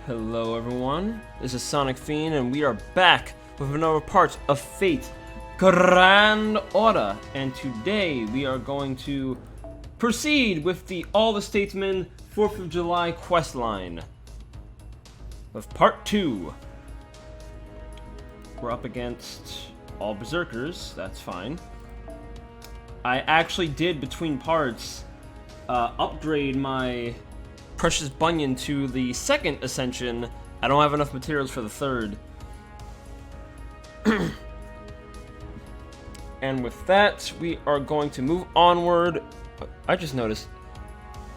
Hello everyone, this is Sonic Fiend and we are back with another part of Fate Grand Order, and today we are going to proceed with the All the Statesmen 4th of July questline with part 2. We're up against all Berserkers, that's fine. I actually did, between parts, upgrade my Precious Bunyan to the second ascension. I don't have enough materials for the third. And with that, we are going to move onward. I just noticed,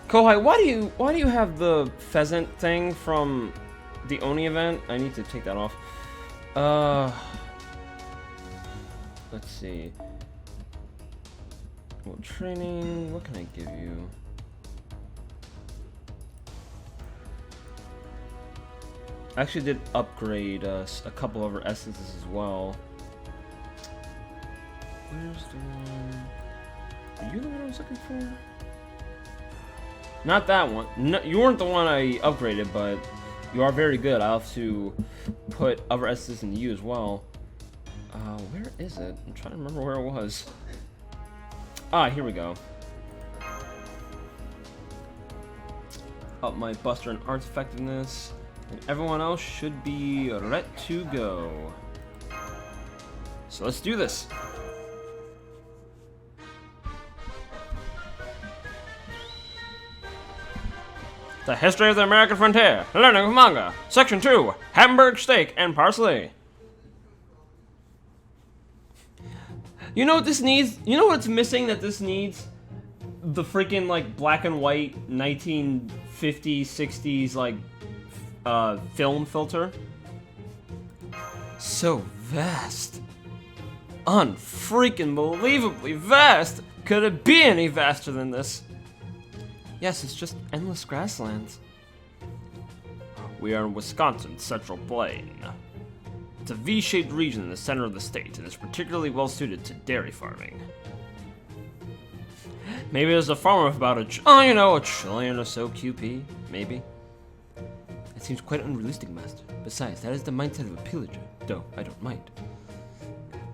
Kohai, why do you have the pheasant thing from the Oni event? I need to take that off. Let's see. Well, training, what can I give you? I actually did upgrade a couple of our essences as well. Where's the one? Are you the one I was looking for? Not that one. No, you weren't the one I upgraded, but you are very good. I'll have to put other essences in you as well. Where is it? I'm trying to remember where it was. Ah, here we go. Up my Buster and Arts effectiveness. And everyone else should be ready to go. So let's do this. The History of the American Frontier, Learning of Manga, Section 2, Hamburg Steak and Parsley. You know what this needs? You know what's missing that this needs? The freaking, like, black and white 1950s, 60s, like, film filter. So vast. Unfreaking believably vast. Could it be any vaster than this? Yes, it's just endless grasslands. We are in Wisconsin's Central Plain. It's a V-shaped region in the center of the state and is particularly well suited to dairy farming. Maybe there's a farmer with about a trillion or so QP, maybe. It seems quite unrealistic, Master. Besides, that is the mindset of a pillager, though I don't mind.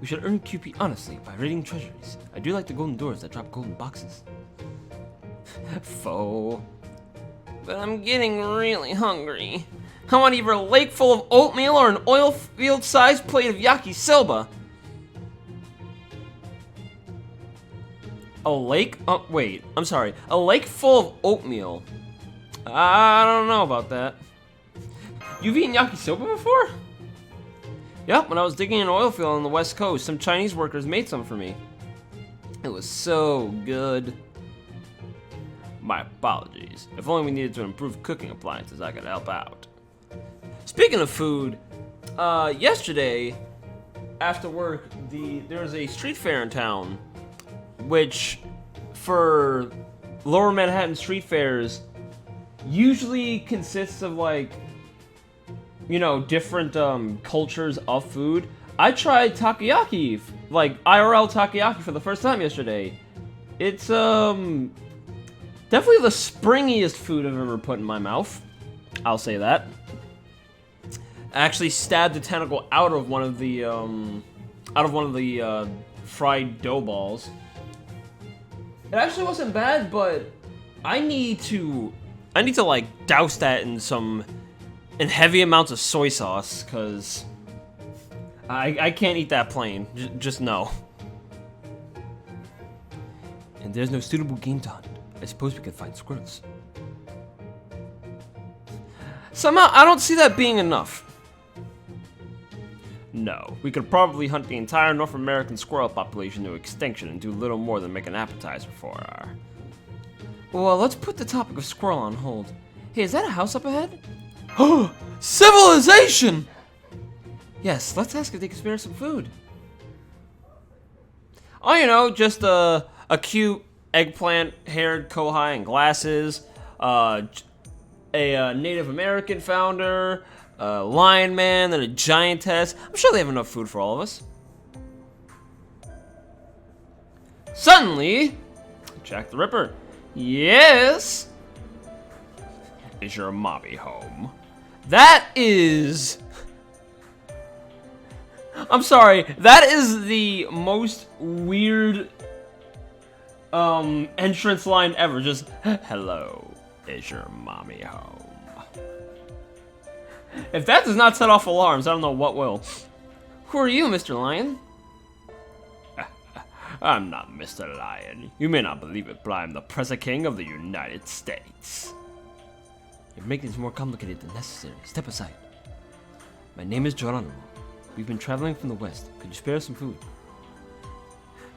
We should earn QP honestly by raiding treasuries. I do like the golden doors that drop golden boxes. Foe. But I'm getting really hungry. I want either a lake full of oatmeal or an oil field-sized plate of yakisoba. A lake? Oh, wait. I'm sorry. A lake full of oatmeal. I don't know about that. You've eaten yakisoba before? Yep, when I was digging an oil field on the west coast, some Chinese workers made some for me. It was so good. My apologies. If only we needed to improve cooking appliances, I could help out. Speaking of food, yesterday, after work, there was a street fair in town, which, for lower Manhattan street fairs, usually consists of, like, you know, different cultures of food. I tried takoyaki, like IRL takoyaki, for the first time yesterday. It's definitely the springiest food I've ever put in my mouth. I'll say that. I actually stabbed a tentacle out of one of the fried dough balls. It actually wasn't bad, but I need to like douse that in heavy amounts of soy sauce, cause I can't eat that plain. Just no. And there's no suitable game to hunt. I suppose we could find squirrels. Somehow, I don't see that being enough. No, we could probably hunt the entire North American squirrel population to extinction and do little more than make an appetizer for our... Well, let's put the topic of squirrel on hold. Hey, is that a house up ahead? Oh, civilization! Yes, let's ask if they can spare some food. Oh, you know, just a cute eggplant-haired Kohai in glasses, a Native American founder, a lion man, and a giantess. I'm sure they have enough food for all of us. Suddenly, Jack the Ripper. Yes? Is your mommy home? That is... I'm sorry, that is the most weird entrance line ever. Just, hello, is your mommy home? If that does not set off alarms, I don't know what will. Who are you, Mr. Lion? I'm not Mr. Lion. You may not believe it, but I am the present king of the United States. You're making this more complicated than necessary. Step aside. My name is Geronimo. We've been traveling from the west. Could you spare us some food?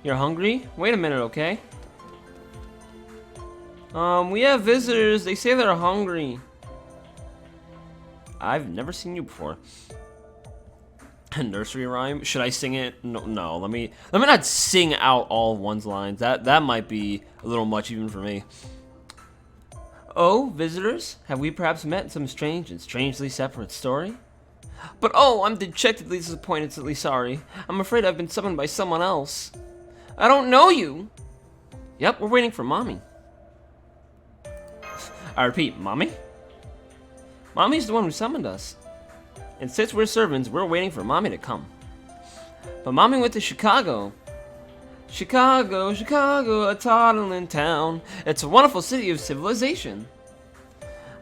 You're hungry? Wait a minute, okay? We have visitors. They say they're hungry. I've never seen you before. A nursery rhyme? Should I sing it? No. Let me not sing out all of one's lines. That might be a little much even for me. Oh, visitors, have we perhaps met in some strange and strangely separate story? But oh, I'm dejectedly disappointedly sorry. I'm afraid I've been summoned by someone else. I don't know you. Yep, we're waiting for Mommy. I repeat, Mommy? Mommy's the one who summoned us. And since we're servants, we're waiting for Mommy to come. But Mommy went to Chicago. Chicago, Chicago, a toddling town. It's a wonderful city of civilization.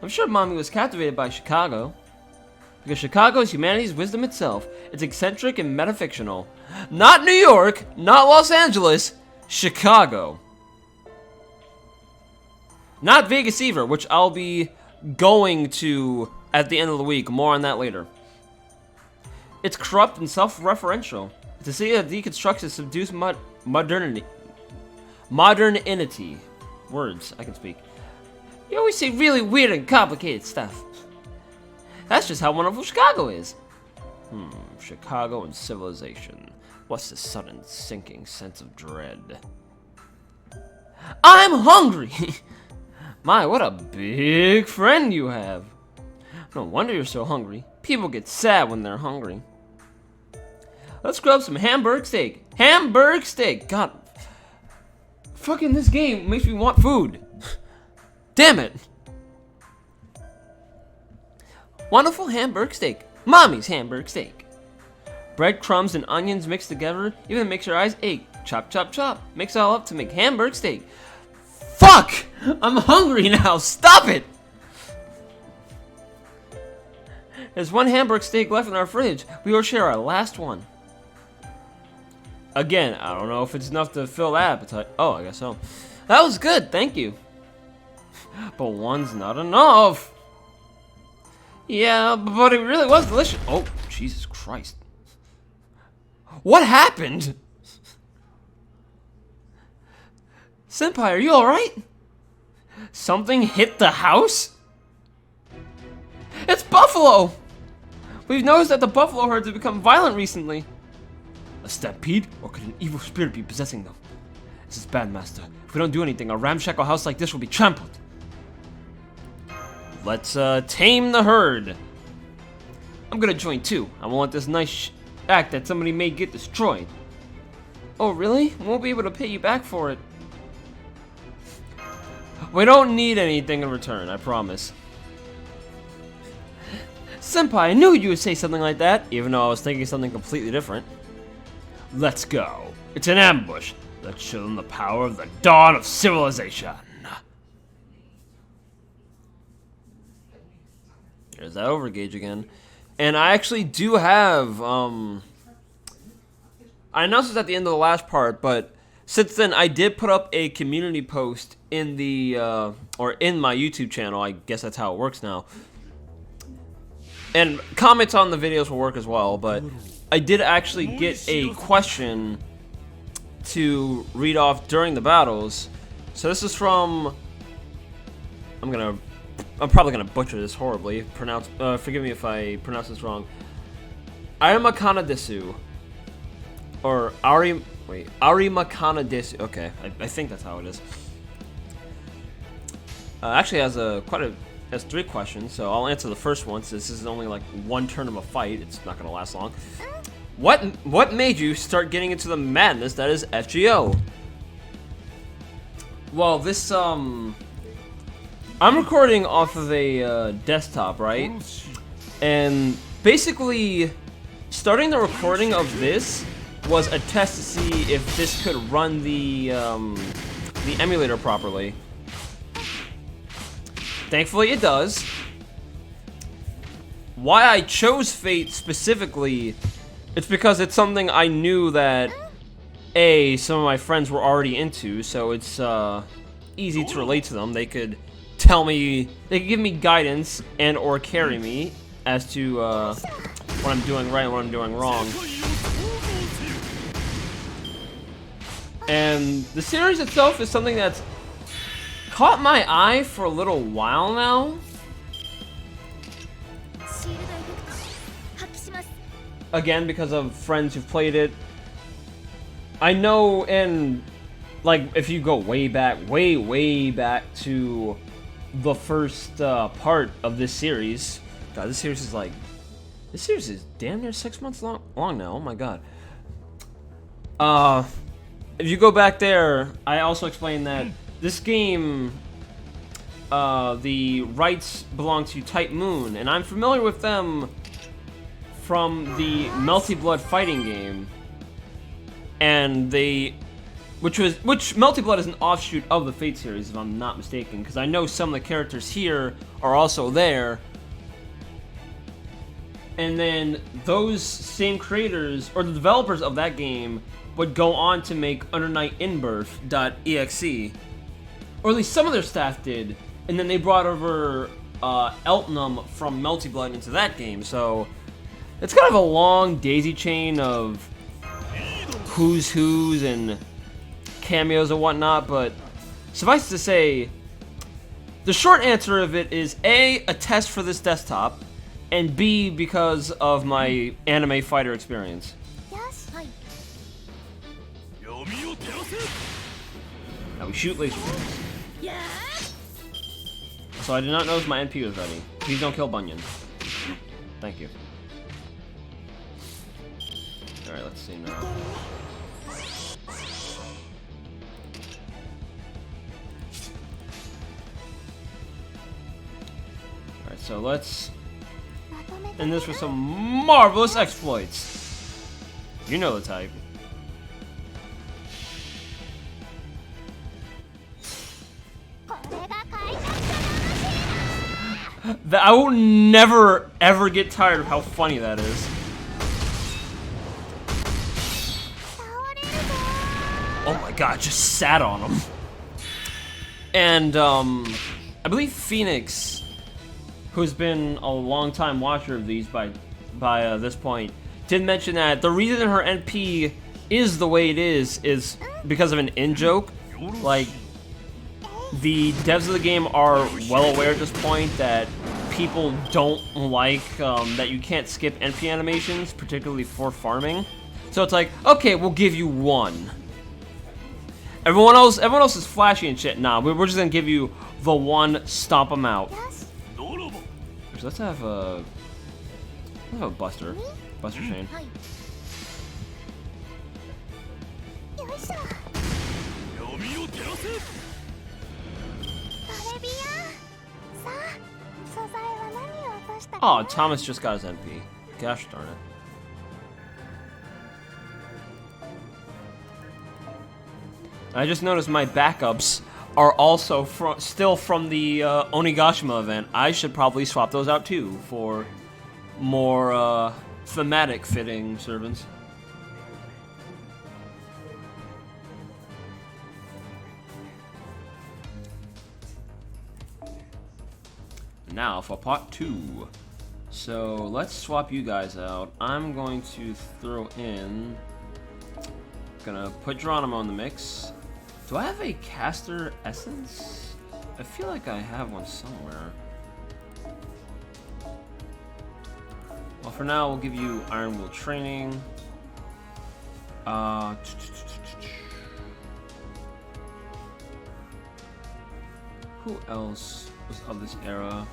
I'm sure Mommy was captivated by Chicago. Because Chicago is humanity's wisdom itself. It's eccentric and metafictional. Not New York, not Los Angeles, Chicago. Not Vegas either, which I'll be going to at the end of the week. More on that later. It's corrupt and self-referential. It's a city that deconstructs and subdues modernity. Modernity. Words, I can speak. You always say really weird and complicated stuff. That's just how wonderful Chicago is. Chicago and civilization. What's the sudden sinking sense of dread? I'm hungry! My, what a big friend you have. No wonder you're so hungry. People get sad when they're hungry. Let's grab some Hamburg steak. Hamburg steak! God. Fucking this game makes me want food. Damn it. Wonderful Hamburg steak. Mommy's Hamburg steak. Bread, crumbs, and onions mixed together even makes your eyes ache. Chop, chop, chop. Mix it all up to make Hamburg steak. Fuck! I'm hungry now. Stop it! There's one Hamburg steak left in our fridge. We will share our last one. Again, I don't know if it's enough to fill that appetite. Oh, I guess so. That was good. Thank you. But one's not enough. Yeah, but it really was delicious. Oh, Jesus Christ. What happened? Senpai, are you alright? Something hit the house? It's Buffalo! We've noticed that the buffalo herds have become violent recently. A stampede? Or could an evil spirit be possessing them? This is bad, Master. If we don't do anything, a ramshackle house like this will be trampled. Let's tame the herd. I'm gonna join too. I won't let this nice act that somebody may get destroyed. Oh, really? We won't be able to pay you back for it. We don't need anything in return, I promise. Senpai, I knew you would say something like that, even though I was thinking something completely different. Let's go. It's an ambush. Let's show them the power of the dawn of civilization. There's that overgauge again. And I actually do have, I announced this at the end of the last part, but since then I did put up a community post in the, or in my YouTube channel. I guess that's how it works now. And comments on the videos will work as well, but I did actually get a question to read off during the battles. So this is from, I'm probably gonna butcher this horribly. Forgive me if I pronounce this wrong. Arimakana Desu. Or Arimakana Desu. Okay, I think that's how it is. Actually has has 3 questions, so I'll answer the first one since this is only like one turn of a fight. It's not gonna last long. What made you start getting into the madness that is FGO? Well, this I'm recording off of a desktop, right? And basically, starting the recording of this was a test to see if this could run the emulator properly. Thankfully, it does. Why I chose Fate specifically, it's because it's something I knew that some of my friends were already into, so it's easy to relate to them. They could tell me, they could give me guidance and or carry me as to what I'm doing right and what I'm doing wrong. And the series itself is something that's caught my eye for a little while now. Again, because of friends who've played it. I know, and like, if you go way back to the first part of this series. God, this series is damn near 6 months long now. Oh my god. If you go back there, I also explained that this game, the rights belong to Type Moon, and I'm familiar with them from the Melty Blood fighting game, and which Melty Blood is an offshoot of the Fate series, if I'm not mistaken, because I know some of the characters here are also there. And then those same creators, or the developers of that game, would go on to make Undernight Inbirth.exe, or at least some of their staff did, and then they brought over Eltnum from Melty Blood into that game. So it's kind of a long daisy chain of who's and cameos and whatnot, but suffice to say, the short answer of it is A, test for this desktop, and B, because of my anime fighter experience. Now we shoot laser beams. So I did not know if my NP was ready. Please don't kill Bunyan. Thank you. Alright, let's see now. Alright, so let's end this with some marvelous exploits. You know the type. I will never ever get tired of how funny that is. Oh my god, just sat on him. And I believe Phoenix, who's been a long time watcher of these by this point, did mention that the reason her NP is the way it is because of an in-joke. Like, the devs of the game are well aware at this point that people don't like that you can't skip NP animations, particularly for farming. So it's like, okay, we'll give you one. Everyone else is flashy and shit. Nah, we're just gonna give you the one, stomp them out. So let's have a Buster Chain. Oh, Thomas just got his NP. Gosh darn it. I just noticed my backups are also still from the Onigashima event. I should probably swap those out too for more thematic fitting servants. Now for part 2. So let's swap you guys out. I'm going to throw in, gonna put Geronimo in the mix. Do I have a caster essence? I feel like I have one somewhere. Well, for now we'll give you Iron Will training. Who else was of this era?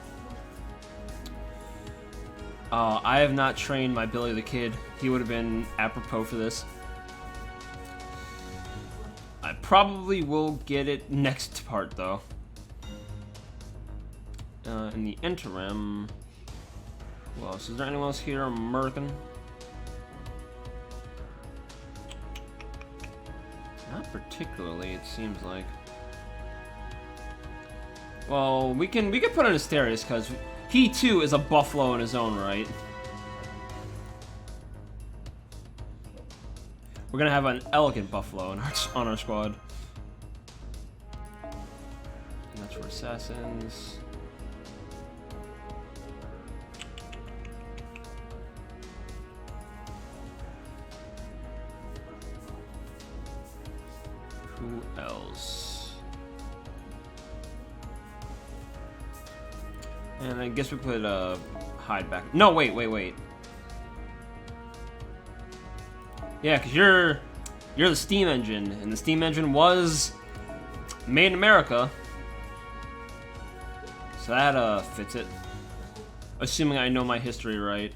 I have not trained my Billy the Kid. He would have been apropos for this. I probably will get it next part, though. In the interim, Who else? Is there anyone else here American? Not particularly, it seems like. Well, we can put in Asterius because he too is a buffalo in his own right. We're gonna have an elegant buffalo on our squad. And that's for assassins. Who else? And I guess we put hide back. No, wait. Yeah, because you're the steam engine, and the steam engine was made in America. So that fits it. Assuming I know my history right.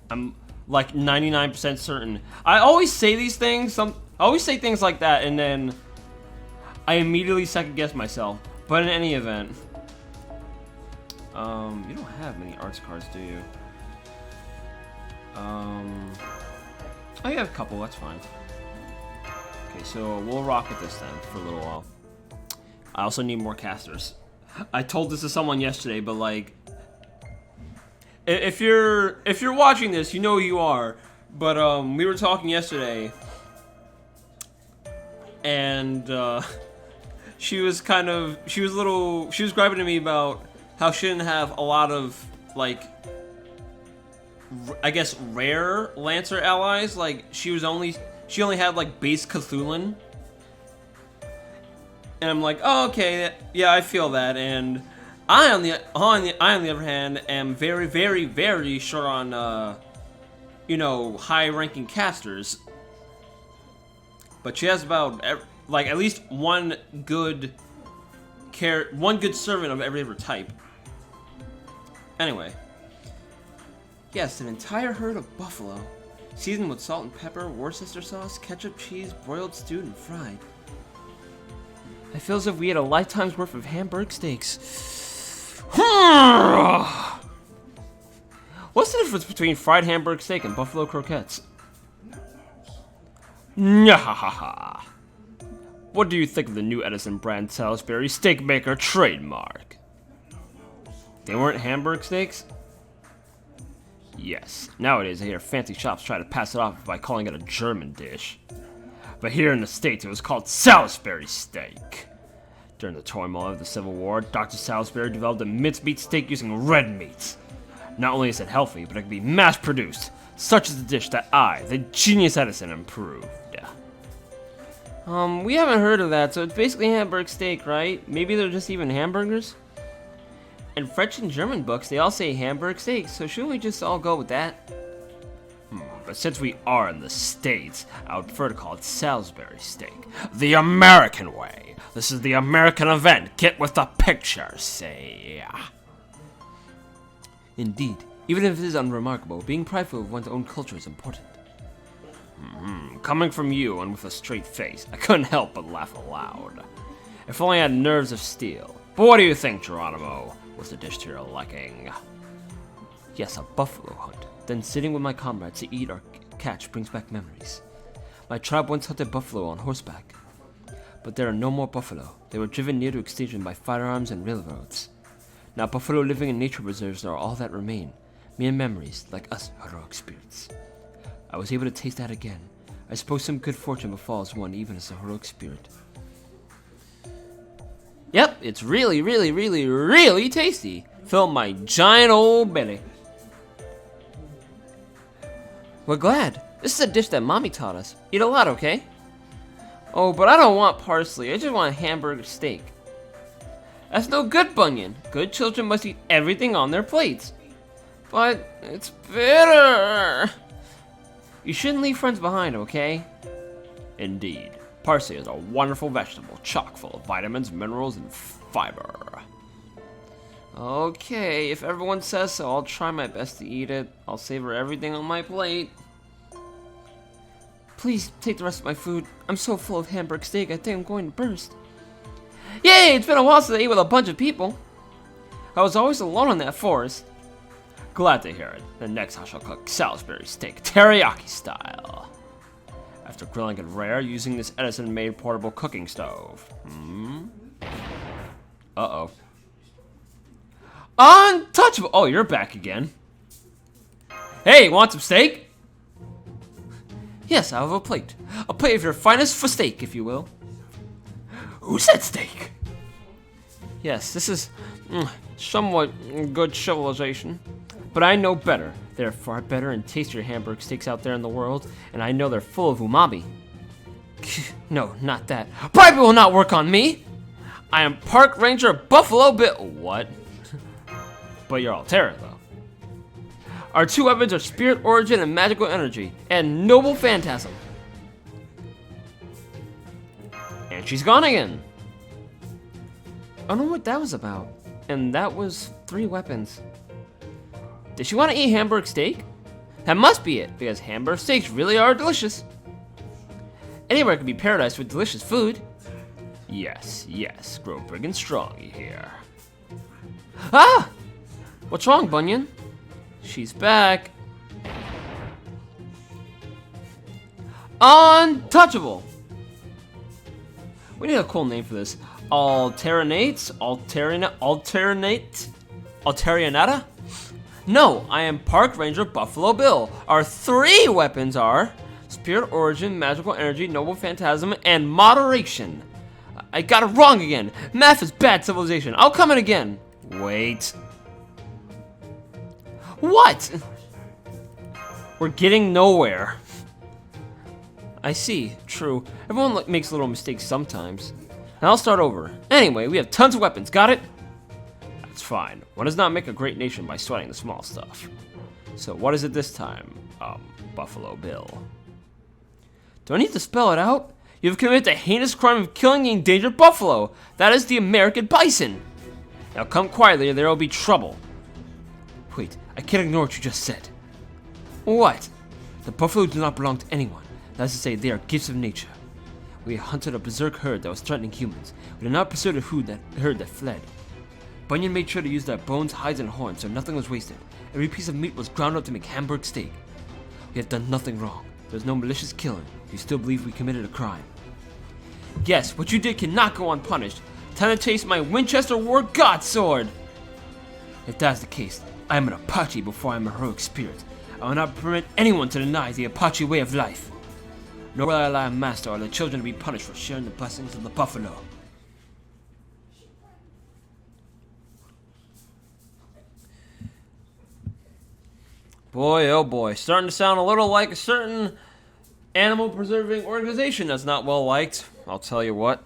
I'm like 99% certain. I always say these things, I always say things like that, and then I immediately second guess myself. But in any event, you don't have many arts cards, do you? Oh, you have a couple, that's fine. Okay, so we'll rock with this then for a little while. I also need more casters. I told this to someone yesterday, but like, if you're watching this, you know who you are. But we were talking yesterday, and she was griping to me about how she didn't have a lot of like, I guess, rare Lancer allies. Like she only had like base Cthulhu. And I'm like, oh, okay, yeah, I feel that. And I on the other hand am very, very, very short on you know, high-ranking casters. But she has about like at least one good servant of every other type. Anyway. Yes, an entire herd of buffalo, seasoned with salt and pepper, Worcester sauce, ketchup, cheese, broiled, stewed, and fried. I feel as if we had a lifetime's worth of Hamburg steaks. What's the difference between fried Hamburg steak and buffalo croquettes? Nyahaha. What do you think of the new Edison brand Salisbury steak maker trademark? They weren't Hamburg steaks? Yes. Nowadays I hear fancy shops try to pass it off by calling it a German dish. But here in the States it was called Salisbury steak. During the turmoil of the Civil War, Dr. Salisbury developed a mincemeat steak using red meat. Not only is it healthy, but it can be mass-produced, such as the dish that I, the genius Edison, improved. We haven't heard of that, so it's basically Hamburg steak, right? Maybe they're just even hamburgers? In French and German books, they all say Hamburg steak, so shouldn't we just all go with that? But since we are in the States, I would prefer to call it Salisbury steak. The American way. This is the American event. Get with the picture, say. Indeed. Even if it is unremarkable, being prideful of one's own culture is important. Coming from you and with a straight face, I couldn't help but laugh aloud. If only I had nerves of steel. But what do you think, Geronimo? Was the dish to your liking? Yes, a buffalo hunt. Then sitting with my comrades to eat or catch brings back memories. My tribe once hunted buffalo on horseback. But there are no more buffalo. They were driven near to extinction by firearms and railroads. Now buffalo living in nature reserves are all that remain. Mere memories, like us heroic spirits. I was able to taste that again. I suppose some good fortune befalls one even as a heroic spirit. Yep, it's really, really, really, really tasty. Filled my giant old belly. We're glad. This is a dish that Mommy taught us. Eat a lot, okay? Oh, but I don't want parsley. I just want a hamburger steak. That's no good, Bunyan. Good children must eat everything on their plates. But it's bitter. You shouldn't leave friends behind, okay? Indeed. Parsley is a wonderful vegetable, chock full of vitamins, minerals, and fiber. Okay, if everyone says so, I'll try my best to eat it. I'll savor everything on my plate. Please take the rest of my food. I'm so full of Hamburg steak, I think I'm going to burst. Yay, it's been a while since I ate with a bunch of people. I was always alone in that forest. Glad to hear it. The next I shall cook Salisbury steak, teriyaki style. After grilling it rare using this Edison-made portable cooking stove. Uh-oh. Untouchable! Oh, you're back again. Hey, want some steak? Yes, I have a plate. A plate of your finest for steak, if you will. Who said steak? Yes, this is somewhat good civilization. But I know better. There are far better and tastier hamburger steaks out there in the world, and I know they're full of umami. No, not that. Bribery will not work on me! I am Park Ranger Buffalo Bill. What? But you're Altera, though. Our two weapons are Spirit Origin and Magical Energy, and Noble Phantasm. And she's gone again. I don't know what that was about. And that was 3 weapons. Did she want to eat hamburg steak? That must be it, because hamburg steaks really are delicious. Anywhere can be paradise with delicious food. Yes, yes, grow big and strong, you hear. Ah! What's wrong, Bunyan? She's back. Untouchable! We need a cool name for this. Alternata? No, I am Park Ranger Buffalo Bill. Our 3 weapons are Spirit Origin, Magical Energy, Noble Phantasm, and Moderation. I got it wrong again. Math is bad civilization. I'll come in again. Wait. What? We're getting nowhere. I see. True. Everyone makes little mistakes sometimes. And I'll start over. Anyway, we have tons of weapons. Got it? That's fine. One does not make a great nation by sweating the small stuff. So what is it this time, Buffalo Bill? Do I need to spell it out? You've committed the heinous crime of killing the endangered buffalo. That is the American bison. Now come quietly or there will be trouble. Wait, I can't ignore what you just said. What? The buffalo do not belong to anyone. That is to say, they are gifts of nature. We hunted a berserk herd that was threatening humans. We did not pursue the herd that fled. Bunyan made sure to use their bones, hides, and horns so nothing was wasted. Every piece of meat was ground up to make hamburg steak. We have done nothing wrong. There was no malicious killing. You still believe we committed a crime. Yes, what you did cannot go unpunished. Time to taste my Winchester War God Sword! If that's the case, I am an Apache before I am a heroic spirit. I will not permit anyone to deny the Apache way of life. Nor will I allow a master or the children to be punished for sharing the blessings of the buffalo. Boy, oh boy, starting to sound a little like a certain animal preserving organization that's not well liked. I'll tell you what.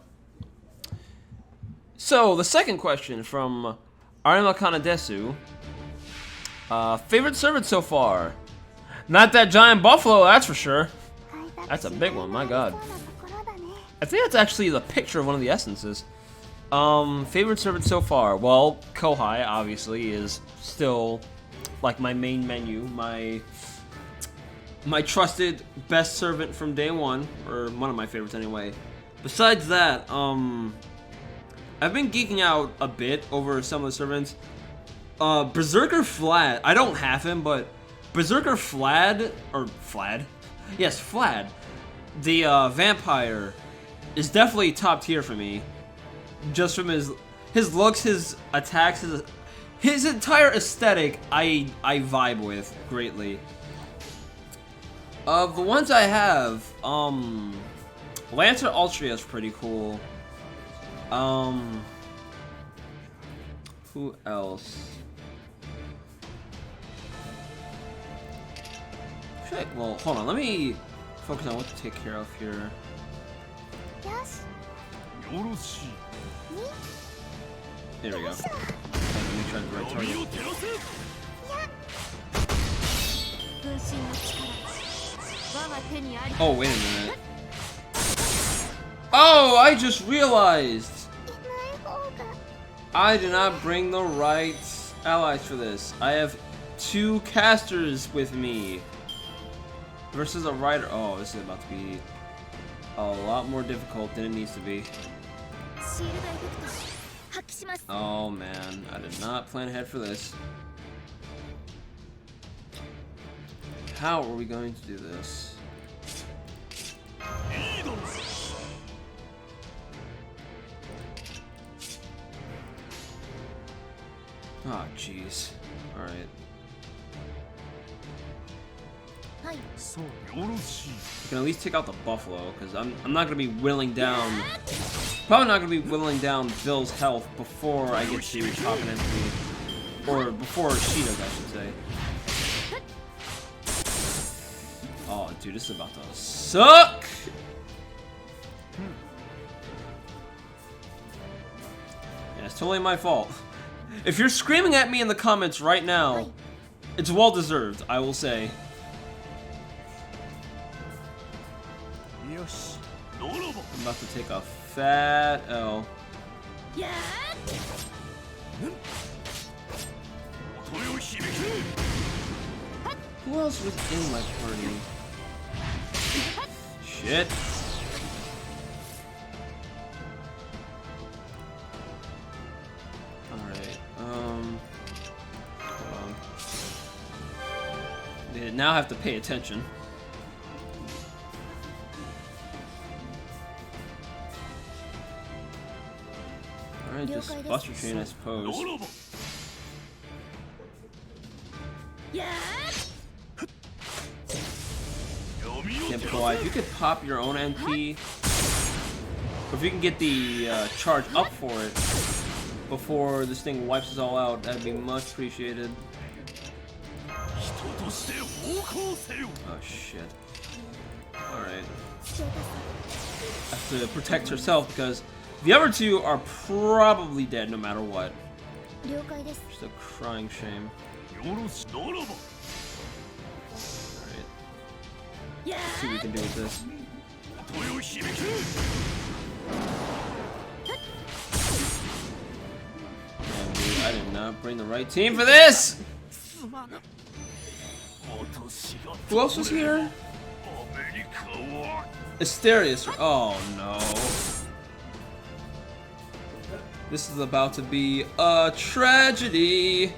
So, the second question from Arima Kanadesu. Favorite servant so far? Not that giant buffalo, that's for sure. That's a big one, my god. I think that's actually the picture of one of the essences. Favorite servant so far? Well, Kohai, obviously, is still like my main menu, my trusted best servant from day one, or one of my favorites anyway. Besides that, I've been geeking out a bit over some of the servants. Berserker Flad, I don't have him, but Berserker Flad, yes, Flad, the vampire, is definitely top tier for me. Just from his looks, his attacks, his entire aesthetic, I vibe with greatly. Of the ones I have, Lancer Altria is pretty cool. Who else? Well, hold on, let me focus on what to take care of here. Yes. There we go. Let me try the right target. Oh, wait a minute. Oh, I just realized! I did not bring the right allies for this. I have 2 casters with me. Versus a rider. Oh, this is about to be a lot more difficult than it needs to be. Oh man, I did not plan ahead for this. how are we going to do this? Oh, jeez. Alright. Hi. We can at least take out the buffalo, because I'm not going to be whittling down... Probably not going to be whittling down Bill's health before I get to Cloggin entry. Or before she does, I should say. Oh, dude, this is about to suck! Yeah, it's totally my fault. If you're screaming at me in the comments right now, it's well deserved, I will say. I'm about to take a fat L. Who else was in my party? Shit. Alright, hold on. They now have to pay attention. Alright, just Buster Chain, I suppose. Yeah, boy, if you could pop your own MP, or if you can get the charge up for it before this thing wipes us all out, that'd be much appreciated. Oh shit. Alright. Have to protect herself because the other two are probably dead no matter what. Just a crying shame. Alright. Let's see what we can do with this. Damn, dude, I did not bring the right team for this! Who else was here? Asterius. Oh no. This is about to be a tragedy.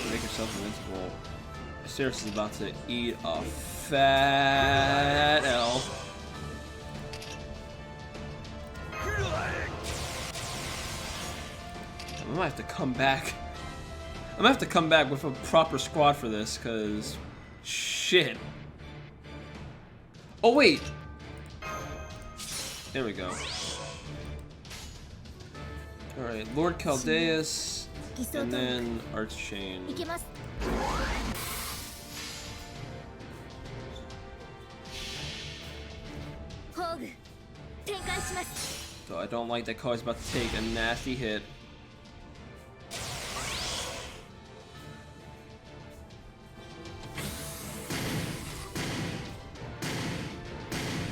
Make yourself invincible. Asterius is about to eat a fat L. I'm gonna have to come back. I'm gonna have to come back with a proper squad for this, cause shit. Oh wait. There we go. All right, Lord Caldeus, and then Archchain. So I don't like that Koi's about to take a nasty hit.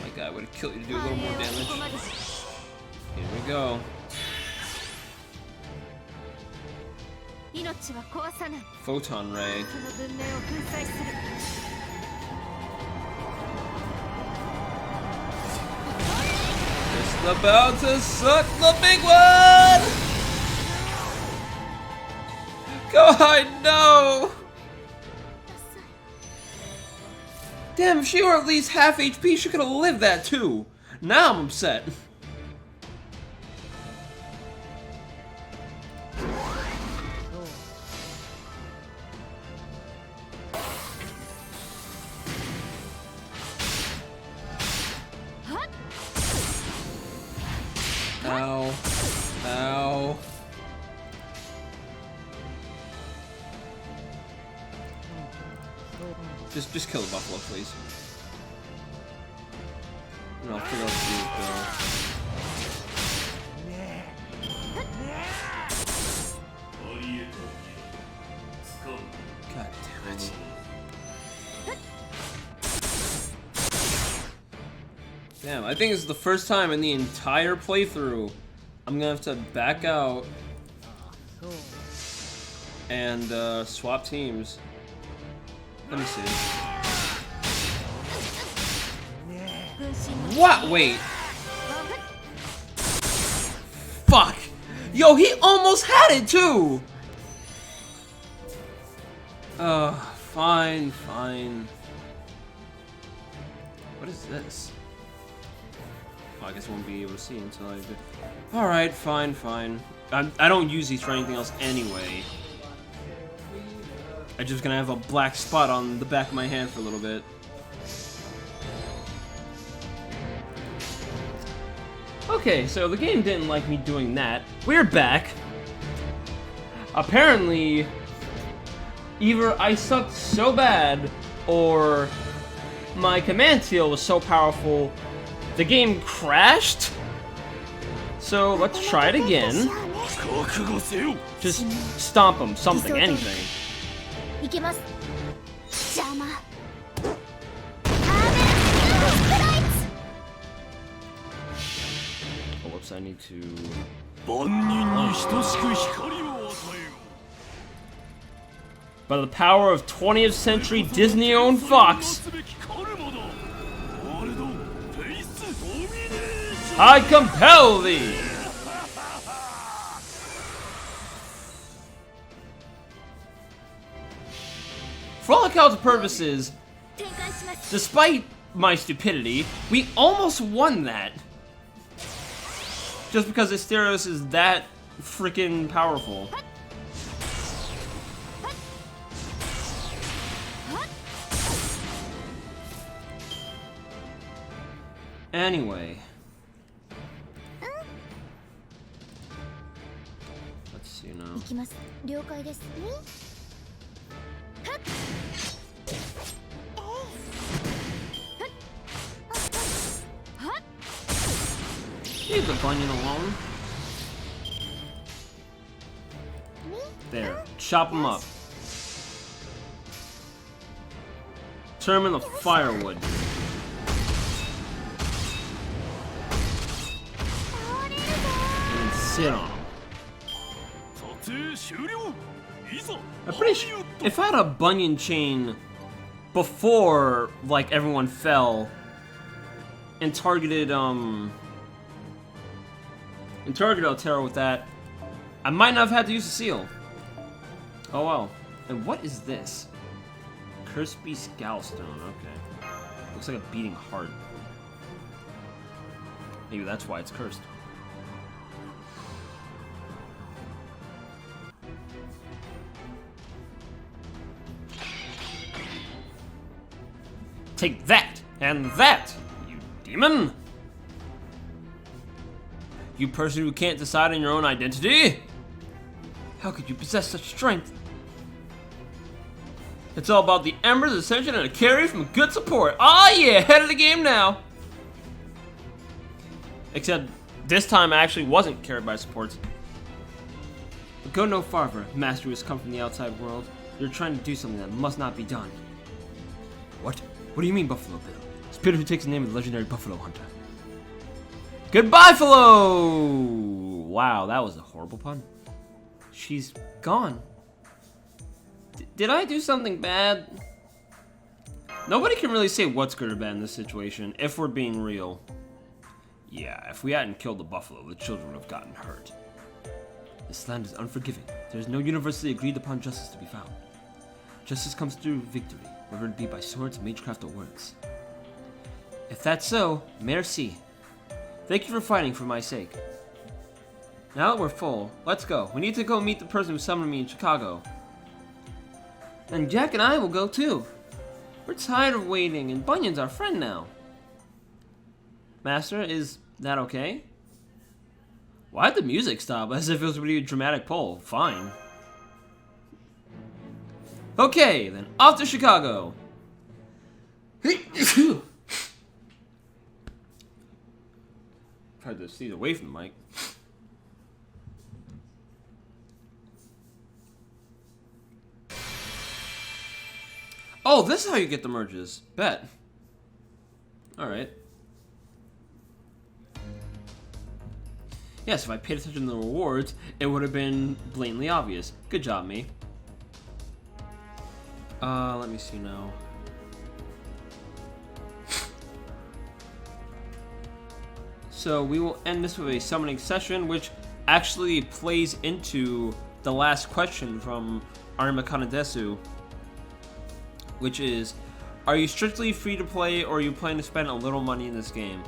My God, would have killed you to do a little more damage. Here we go. Photon Ray. Just about to suck the big one! God, no! Damn, if she were at least half HP, she could have lived that too. Now I'm upset. Ow. Ow. Just kill the buffalo, please. And I'll figure out what to do with Bill. God damn it. Damn, I think this is the first time in the entire playthrough I'm gonna have to back out and swap teams. Let me see. What? Wait. Fuck. Yo, he almost had it too. Fine, fine. What is this? Oh, I guess I won't be able to see until I do. Alright, fine, fine. I don't use these for anything else anyway. I'm just gonna have a black spot on the back of my hand for a little bit. Okay, so the game didn't like me doing that. We're back. Apparently, either I sucked so bad, or my command seal was so powerful, the game crashed? So let's try it again. Just stomp him, something, anything. Oh, whoops, I need to... By the power of 20th century Disney-owned Fox, I compel thee! For all accounts and purposes, despite my stupidity, we almost won that. Just because Asterios is that freaking powerful. Anyway. Let's see now. Leave the bunion alone. There. Chop him up. Turn him into firewood. And sit on him. I'm pretty sure if I had a bunion chain before, like, everyone fell and targeted Altera with that, I might not have had to use the seal. Oh well. And what is this? Crispy Scalstone, okay. Looks like a beating heart. Maybe that's why it's cursed. Take that and that, you demon! You person who can't decide on your own identity? How could you possess such strength? It's all about the Ember's Ascension and a carry from a good support. Ah, yeah, head of the game now. Except this time I actually wasn't carried by supports. But go no farther, master who has come from the outside world. You're trying to do something that must not be done. What? What do you mean, Buffalo Bill? Spirit who takes the name of the legendary Buffalo Hunter. Goodbye, Buffalo! Wow, that was a horrible pun. She's gone. Did I do something bad? Nobody can really say what's good or bad in this situation, if we're being real. Yeah, if we hadn't killed the buffalo, the children would have gotten hurt. This land is unforgiving. There is no universally agreed upon justice to be found. Justice comes through victory, whether it be by swords, magecraft, or words. If that's so, merci. Thank you for fighting for my sake. Now that we're full, let's go. We need to go meet the person who summoned me in Chicago. And Jack and I will go too. We're tired of waiting, and Bunyan's our friend now. Master, is that okay? Why'd the music stop? As if it was a really dramatic pull. Fine. Okay, then off to Chicago. Tried to sneeze away from the mic. Oh, this is how you get the merges. Bet. Alright. Yes, if I paid attention to the rewards, it would have been blatantly obvious. Good job, me. Let me see now. So we will end this with a summoning session, which actually plays into the last question from Arimakana Desu, which is, are you strictly free to play, or are you planning to spend a little money in this game?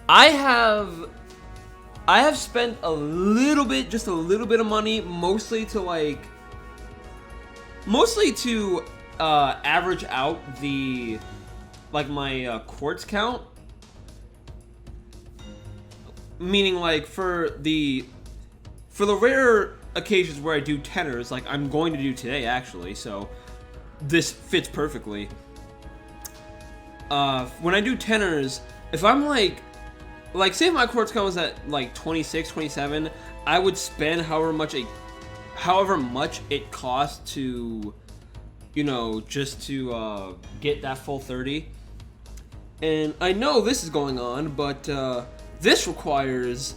I have spent a little bit, just a little bit of money, mostly to average out the, like, my quartz count. Meaning, like, for the rare occasions where I do tenors, like I'm going to do today actually, so this fits perfectly. When I do tenors, if I'm like say if my quartz count was at like 26, 27, I would spend however much it costs to, you know, just to get that full 30. And I know this is going on, but this requires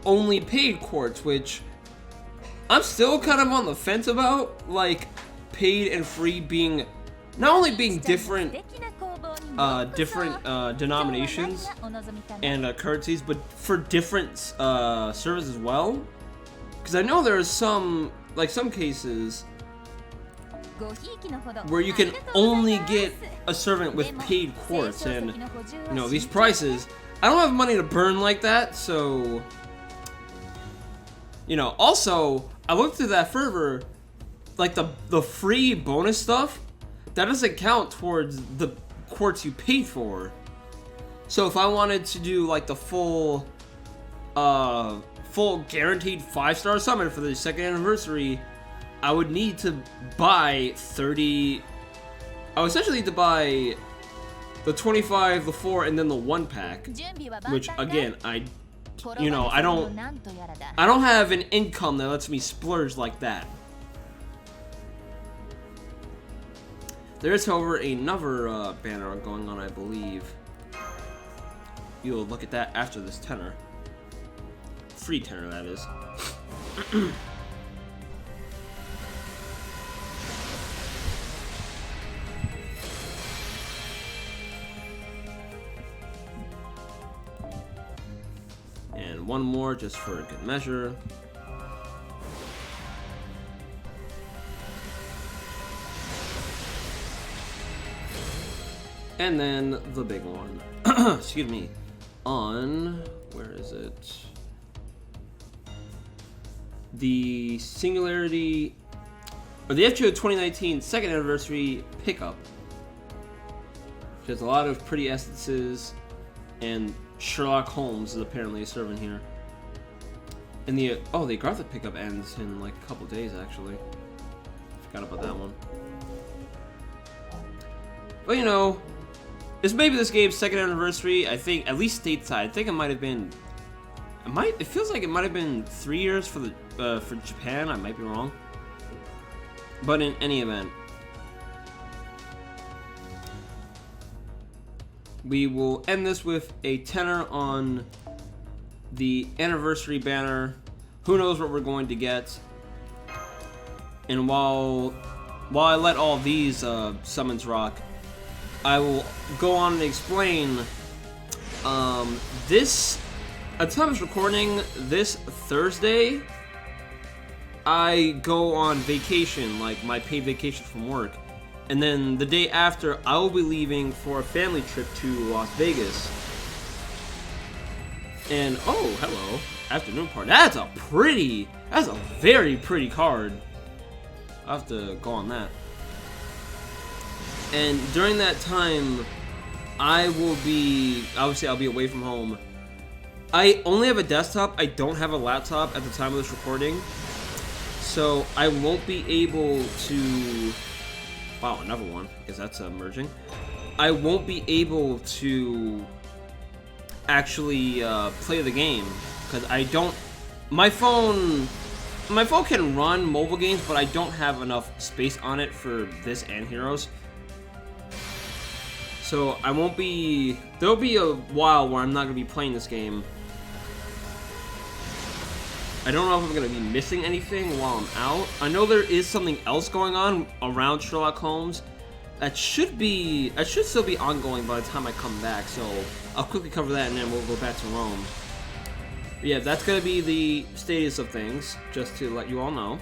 only paid quartz, which I'm still kind of on the fence about, like paid and free being not only being different denominations and currencies, but for different servers as well. Because I know there's some cases where you can only get a servant with paid quartz, and you know, these prices, I don't have money to burn like that, so you know. Also, I looked through that fervor, like the free bonus stuff, that doesn't count towards the quartz you paid for. So if I wanted to do like the full guaranteed 5-star summon for the 2nd anniversary, I would need to buy 30. I would essentially need to buy the 25, the 4, and then the 1 pack, which again, I don't have an income that lets me splurge like that. There is, however, another banner going on, I believe. You'll look at that after this tenor. Free tenor, that is. And one more just for a good measure. And then the big one. Excuse me. On, where is it? The Singularity, or the FGO 2019 2nd anniversary pickup. There's a lot of pretty essences, and Sherlock Holmes is apparently a servant here. And the Gartha pickup ends in like a couple days actually. Forgot about that one. But you know, this may be this game's 2nd anniversary. I think, at least stateside. I think it might have been. It feels like it might have been 3 years for the for Japan. I might be wrong. But in any event, we will end this with a tenor on the anniversary banner. Who knows what we're going to get? And while I let all these summons rock, I will go on and explain this. At the time of this recording, this Thursday, I go on vacation, like my paid vacation from work. And then the day after, I will be leaving for a family trip to Las Vegas. And, oh, hello, afternoon party. That's a very pretty card. I'll have to go on that. And during that time, obviously I'll be away from home. I only have a desktop. I don't have a laptop at the time of this recording. So I won't be able to, wow, another one, because that's merging. I won't be able to actually play the game, because my phone can run mobile games, but I don't have enough space on it for this and Heroes. So there'll be a while where I'm not going to be playing this game. I don't know if I'm going to be missing anything while I'm out. I know there is something else going on around Sherlock Holmes. that should still be ongoing by the time I come back, so I'll quickly cover that and then we'll go back to Rome. But yeah, that's gonna be the status of things, just to let you all know.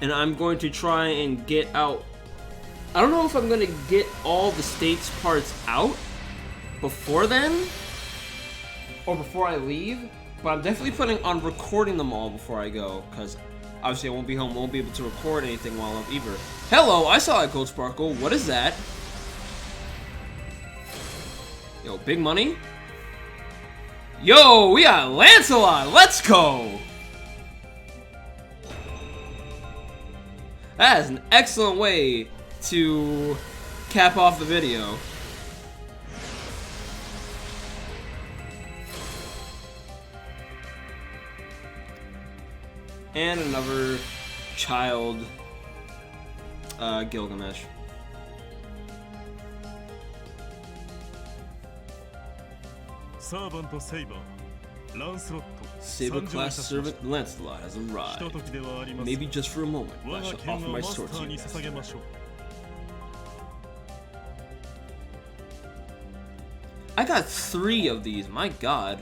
And I'm going to try and get out. I don't know if I'm gonna get all the states parts out before then, or before I leave, but I'm definitely planning on recording them all before I go, because obviously I won't be home, won't be able to record anything while I'm either. Hello, I saw that gold sparkle. What is that? Yo, big money? Yo, we got Lancelot! Let's go! That is an excellent way to cap off the video. And another child Gilgamesh. Saber class servant Lancelot has arrived. Maybe just for a moment, but I shall offer my sword to you, master. I got 3 of these, my god.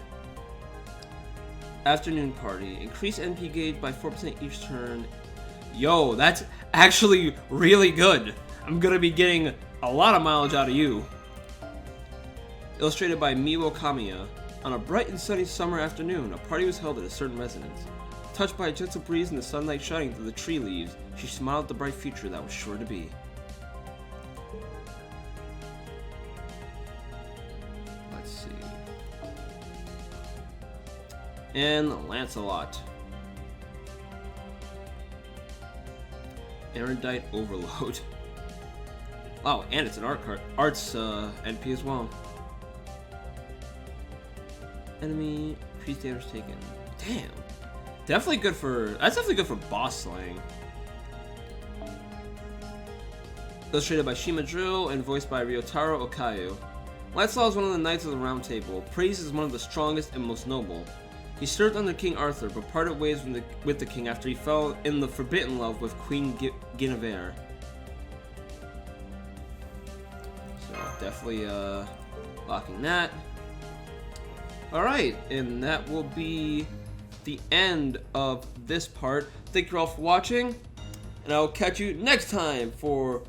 Afternoon party. Increase NP gauge by 4% each turn. Yo, that's actually really good. I'm gonna be getting a lot of mileage out of you. Illustrated by Miwo Kamiya. On a bright and sunny summer afternoon, a party was held at a certain residence. Touched by a gentle breeze and the sunlight shining through the tree leaves, she smiled at the bright future that was sure to be. Let's see. And Lancelot. Erudite Overload. Oh, and it's an arts NP as well. Enemy increased damage taken. Damn. That's definitely good for boss slaying. Illustrated by Shima Drill and voiced by Ryotaro Okayu. Lancelot is one of the Knights of the Round Table, praised as one of the strongest and most noble. He served under King Arthur, but parted ways with the king after he fell in the forbidden love with Queen Guinevere. So definitely locking that. Alright, and that will be the end of this part. Thank you all for watching, and I will catch you next time for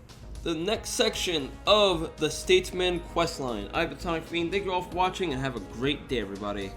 the next section of the Statesman questline. I've been Sonic Fiend. Thank you all for watching, and have a great day, everybody.